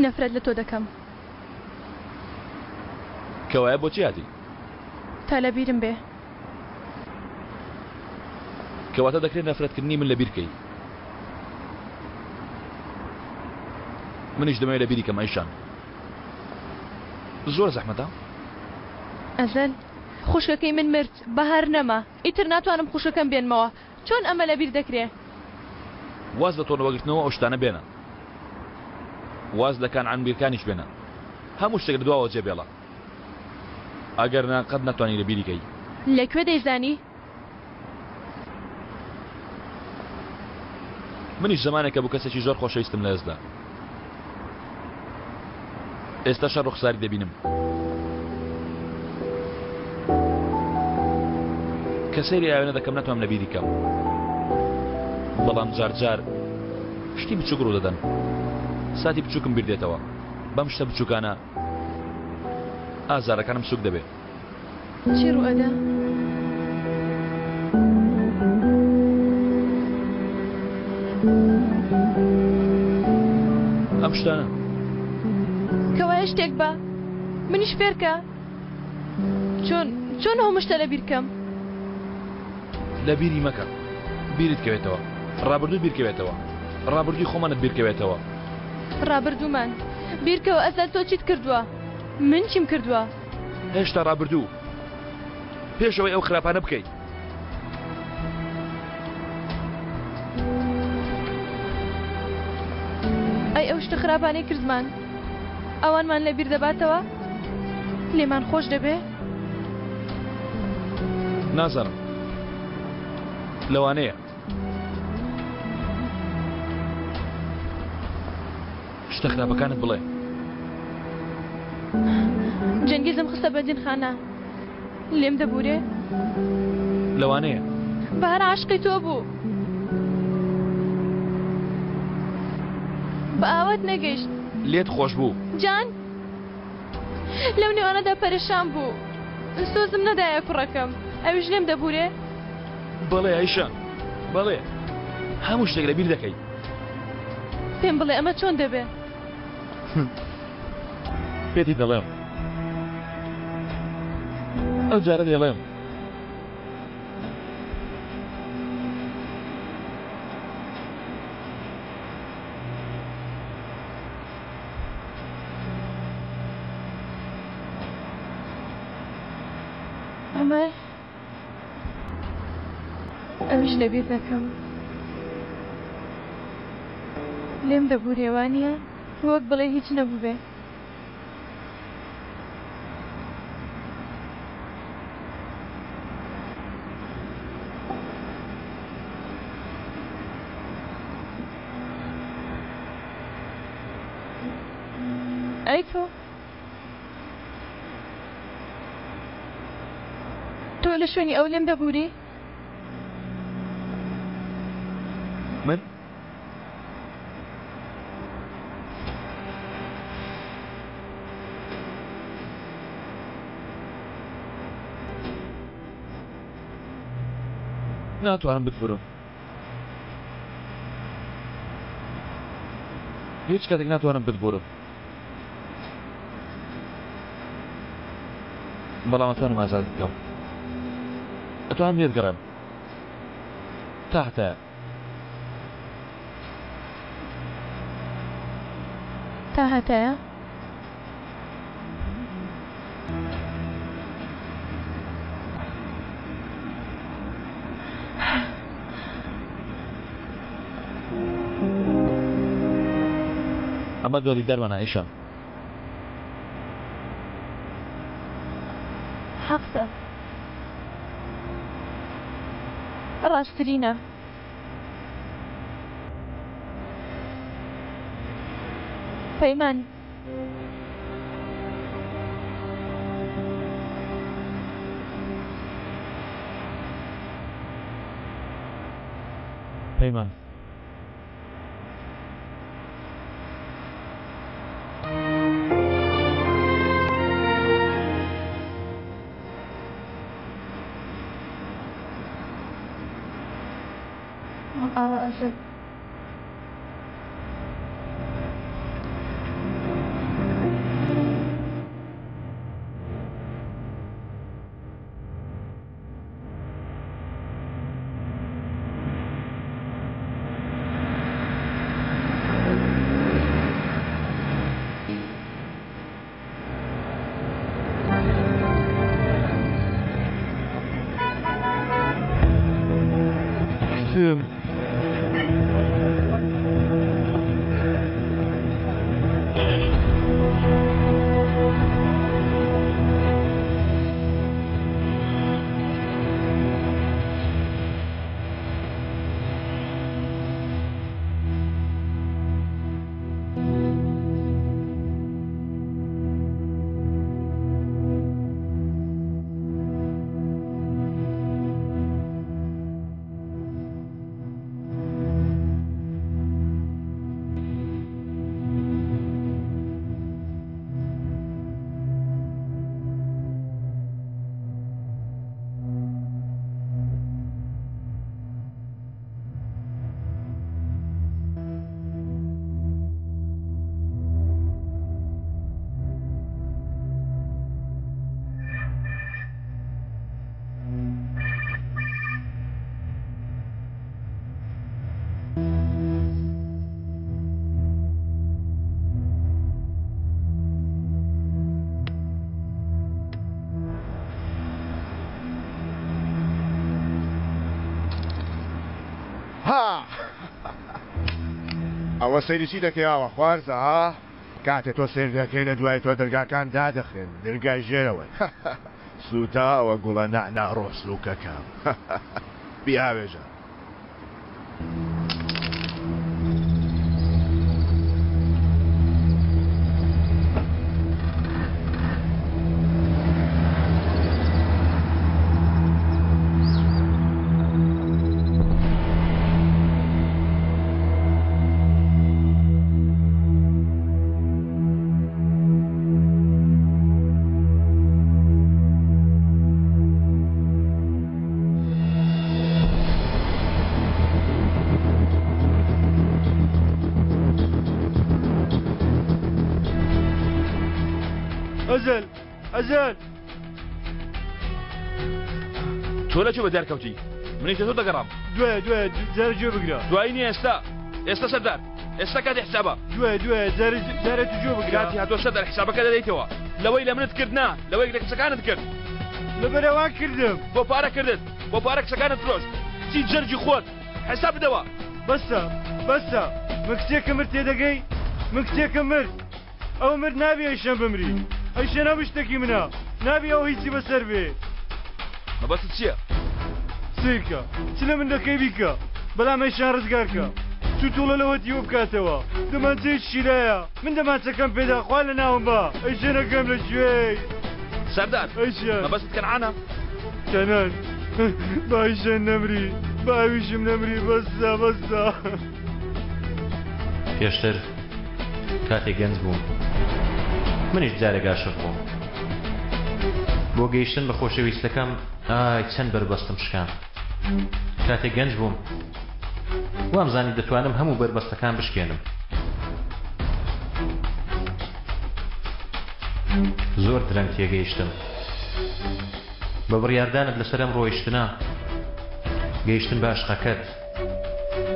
نەفرەت لە تۆ دەکەم. کەوایە بۆچی هاتی؟ تا لە بیرم بێ. کەواتە دەکرێت نەفرەتکردنی من لە بیر بکەی. منیش دەمەوێت لە بیری کەم ئەیشان. زۆر زەحمەتە؟ ئەزەل خوشکەکەی من مرد بەهار نەما ئیتر ناتوانم خوشەکەم بێنمەوە. چۆن ئەمە لە بیر دەکرێ؟ واز لە تۆنەوەگرتنەوە ئەو شتانە بێنە. واز لە کانعانبیرکانیش بێنە. هەموو شتێک لە دواوە جێبێڵە. ئەگەر نا قەت ناتوانانی لە بیریکەی. لەکوێ دەیزانی؟ منیش زمانێکە بوو کەسێکی زۆر خۆشەویستم لە هێزدا. ئێستاشە ڕوخساری دەبینم. کە سەیری ئاوێنە دەکەم ناتوانم لە بیری کەم. بەڵام جار شتی بچووک ڕوو دەدەن. ساتی بچووکم بیر دێتەوە. بەم شتە بچووکانە ئازارەکانم سوک دەبێت. چی ڕوو ئەدا؟ ئەم شتانە کەوایە شتێک بە منیش فێرکە. چۆن هەموو شتە لە بیرکەم؟ لە بیری مەکە. بیرت کەوێتەوە. ڕابردوو بیرکەوێتەوە. ڕابردووی خۆمانت بیرکەوێتەوە. ڕابردوومان بیرکەوە. ئەزەل تۆ چیت کردووە؟ من چیم کردووە؟ هێشتا ڕابردوو. پێشەوەی ئەو خراپانە بکەیت. ئەی ئەو شتە خراپانەی کردمان ئەوانمان لە بیر دەباتەوە؟ لێمان خۆش دەبێ؟ نازانم. لەوانەیە. شتە خراپەکانت بڵێ. جەنگیزم خستە بەدینخانە. لێم دەبورێ؟ لەوانەیە. بەهار عاشقی تۆ بوو. بە ئاوات نەگەیشت. لێت خۆش بوو. جان لەو نێوانەدا پەرێشان بوو. سۆزم نەدایە کوڕەکەم. ئەویش لێم دەبورێ؟ بەڵێ ئەیشان بەڵێ. هەموو شتێک لە بیر دەکەی. پێم بڵێ ئەمە چۆن دەبێ؟ پێتی دەڵێم. ئەو جارە دەڵێم. ئەمە ئەویش لەبیر دەکەم. لێم دەبورێوانیە وەک بڵێ هیچ نەبوو بێ. ئەی تۆ لە شوێنی ئەو لێم دەبووری؟ من؟ ناتوانم بتبرم. هیچ کاتێک ناتوانم بتبرم. بەڵام ئەتوانم ئازاد بکەم. ئەتوانم لێت گەڕێم. تا هەتایە. تا هەتایە؟ ئەمە دۆڵی دەرمانە ئیشان. حەقتە. ڕاستترینە. پەیمان پەیمان نافهم. ها ئەوە سەیرشی دەکەیاوە خوارزە ها کاتێ تۆ سێر دەکەی لە دوای تۆ دەرگاکان دادەخێن دەرگای ژێرەوە سوتا ئەوە گوڵە نەعناڕۆ سلووکەکە بیاوێژە ئەزل تۆ لە چێ بە دەرکەوتی منیش تۆ دەگەڕام دوێ جارە گوێ بگرە دوایی نیە ئێستا سەردار ئێستا کاتی حسابە دوێ جارە تو گوێ بگرە کاتی هاتۆ سەردار حسابەکە دەدەیتەوە لەوەی لە منت کردنا لەوەی لە کچەکانت کرد لەبەرەوە کردم بۆ پارە کردت بۆ پارە کچەکانت فرۆشت چی جەرگی خۆت حساب بدەوە بەسە من کچێکە مرد تێدەگەی من کچێکە مرد ئەو مرد نابێ ئەیشەن بمری ئەیشەن ئەو شتێکی منە نابێ ئەو هیچی بەسەر بێ مەبەست چییە؟ سیرکە چ لە من دەکەی بیکە بەڵام ئەیشان ڕزگارکە چوو تووڵە لەوەتیوە بکاتەوە دەمانچەی شیرایە من دەمانچەکەم پێدا خوا لە ناوم بە ئەیشەنەکەم لە کوێی سەردار ئەیشان مەبەست کەنعانە کەنان با ئەیشەن نەمری با ئەویشم نەمری بەسە پێشتر کاتێک گەنج بووم منیش جارێک عاشق بووم بۆ گەیشتن بە خۆشەویستەکەم چەند بربەستم شکان کاتێک گەنج بووم وامزانی دەتوانم هەموو بربەستەکان بشکێنم زۆر درەنگ تێگەیشتم بە بڕیاردانت لەسەرم ڕۆیشتنە گەیشتن بە عشقەکەت